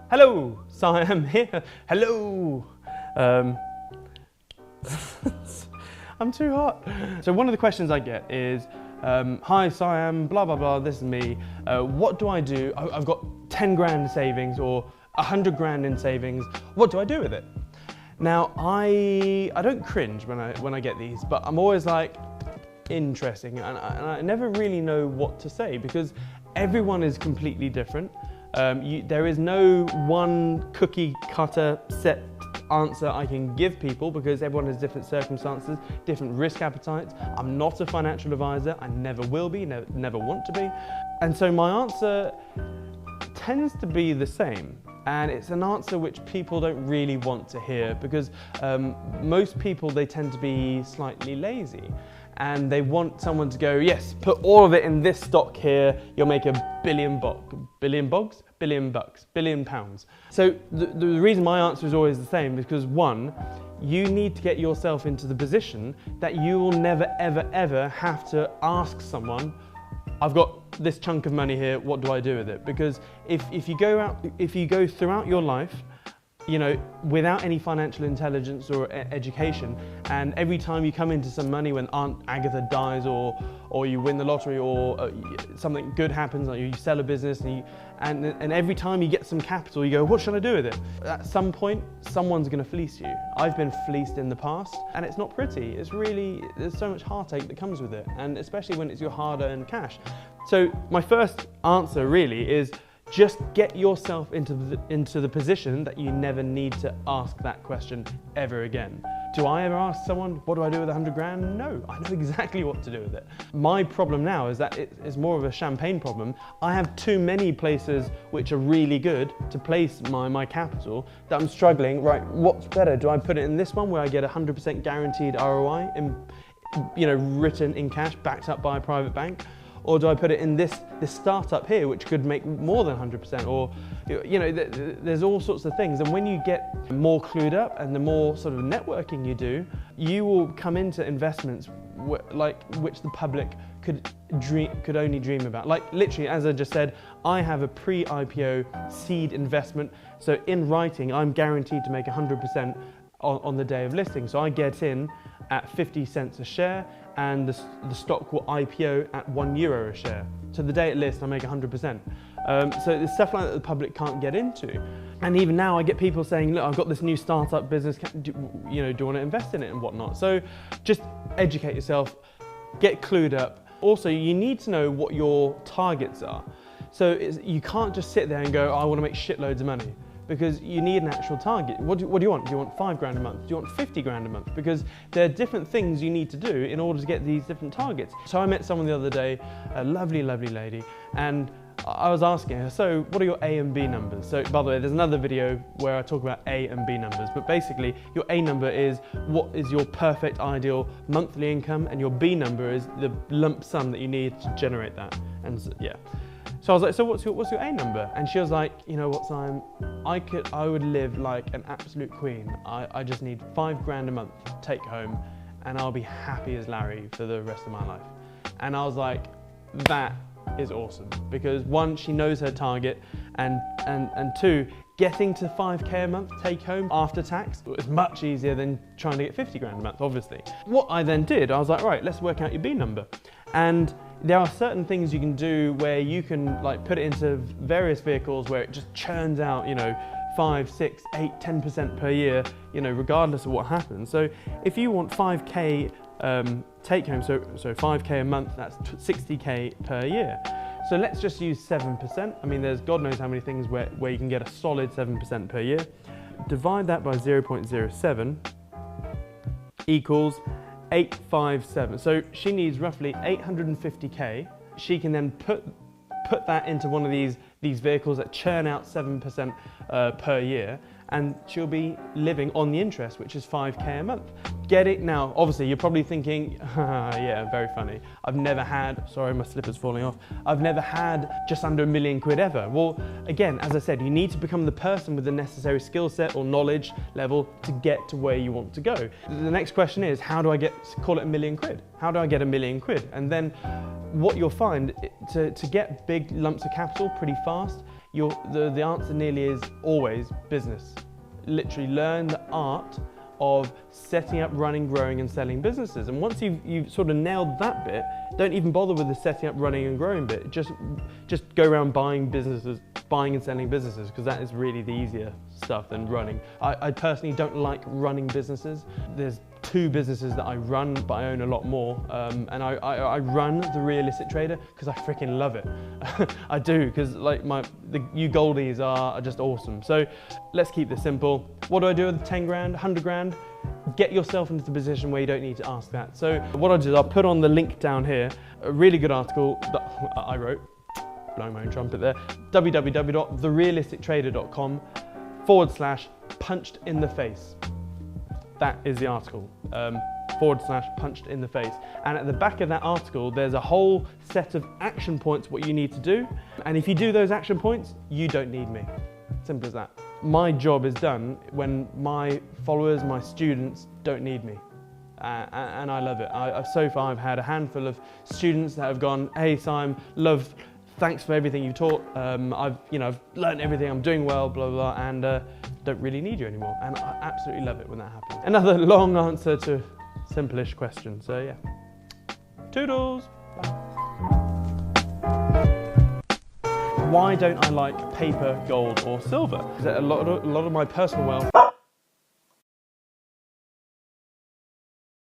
Hello, Siam here. Hello. I'm too hot. So one of the questions I get is, hi Siam, blah, blah, blah, this is me. What do I do? I've got 10 grand in savings or 100 grand in savings. What do I do with it? Now, I don't cringe when I get these, but I'm always like, interesting, and I never really know what to say because everyone is completely different. There is no one cookie cutter set answer I can give people because everyone has different circumstances, different risk appetites. I'm not a financial advisor, I never will be, never want to be. And so my answer tends to be the same. And it's an answer which people don't really want to hear because most people, they tend to be slightly lazy. And they want someone to go, yes, put all of it in this stock here, you'll make $1 billion bucks, billion pounds. So the reason my answer is always the same is because one, you need to get yourself into the position that you will never, ever, ever have to ask someone, I've got this chunk of money here, what do I do with it? Because if you go throughout your life, you know, without any financial intelligence or education, and every time you come into some money when Aunt Agatha dies or you win the lottery or something good happens, like you sell a business and every time you get some capital, you go, what should I do with it? At some point, someone's gonna fleece you. I've been fleeced in the past and it's not pretty. It's really, there's so much heartache that comes with it, and especially when it's your hard-earned cash. So my first answer really is, just get yourself into the position that you never need to ask that question ever again. Do I ever ask someone, what do I do with 100 grand? No, I know exactly what to do with it. My problem now is that it's more of a champagne problem. I have too many places which are really good to place my capital that I'm struggling, right, what's better? Do I put it in this one where I get 100% guaranteed ROI, written in cash, backed up by a private bank? Or do I put it in this startup here, which could make more than 100%? Or, there's all sorts of things. And when you get more clued up and the more sort of networking you do, you will come into investments which the public could only dream about. Like literally, as I just said, I have a pre-IPO seed investment. So in writing, I'm guaranteed to make 100% on the day of listing. So I get in at 50 cents a share, and the stock will IPO at €1 a share. So the day it lists, I make 100%. So there's stuff like that the public can't get into. And even now I get people saying, look, I've got this new startup business, do you want to invest in it and whatnot? So just educate yourself, get clued up. Also, you need to know what your targets are. So you can't just sit there and go, I want to make shitloads of money. Because you need an actual target. What do you want? Do you want 5 grand a month? Do you want 50 grand a month? Because there are different things you need to do in order to get these different targets. So I met someone the other day, a lovely, lovely lady, and I was asking her, so what are your A and B numbers? So by the way, there's another video where I talk about A and B numbers, but basically your A number is what is your perfect ideal monthly income, and your B number is the lump sum that you need to generate that. And so, yeah. So I was like, so what's your A number? And she was like, you know what, Simon, I would live like an absolute queen. I just need 5 grand a month take home and I'll be happy as Larry for the rest of my life. And I was like, that is awesome. Because one, she knows her target, and two, getting to 5K a month take home after tax is much easier than trying to get 50 grand a month, obviously. What I then did, I was like, right, let's work out your B number. And there are certain things you can do where you can like put it into various vehicles where it just churns out, 5, 6, 8, 10% per year, regardless of what happens. So if you want 5K take home, so 5K a month, that's 60K per year. So let's just use 7%. I mean, there's God knows how many things where you can get a solid 7% per year. Divide that by 0.07 equals 857. So she needs roughly 850K. She can then put that into one of these vehicles that churn out 7% per year, and she'll be living on the interest, which is 5K a month. Get it? Now, obviously, you're probably thinking, yeah, very funny. I've never had, sorry, my slipper's falling off. I've never had just under £1 million ever. Well, again, as I said, you need to become the person with the necessary skill set or knowledge level to get to where you want to go. The next question is, how do I call it £1 million? How do I get £1 million? And then what you'll find, to get big lumps of capital pretty fast, the answer nearly is always business. Literally learn the art of setting up, running, growing and selling businesses. And once you've sort of nailed that bit, don't even bother with the setting up, running and growing bit. Just go around buying and selling businesses, because that is really the easier stuff than running. I personally don't like running businesses. There's 2 businesses that I run, but I own a lot more. And I run The Realistic Trader because I freaking love it. I do, because like you Goldies are just awesome. So let's keep this simple. What do I do with 10 grand, 100 grand? Get yourself into the position where you don't need to ask that. So what I'll do is I'll put on the link down here, a really good article that I wrote, blowing my own trumpet there, www.therealistictrader.com/punched in the face. That is the article, /punched in the face. And at the back of that article, there's a whole set of action points, what you need to do. And if you do those action points, you don't need me. Simple as that. My job is done when my followers, my students don't need me. And I love it. So far I've had a handful of students that have gone, hey Siam, thanks for everything you taught. I've learned everything, I'm doing well, blah, blah, blah, and don't really need you anymore. And I absolutely love it when that happens. Another long answer to a simple-ish question. So yeah, toodles. Bye. Why don't I like paper, gold or silver? Because a lot of my personal wealth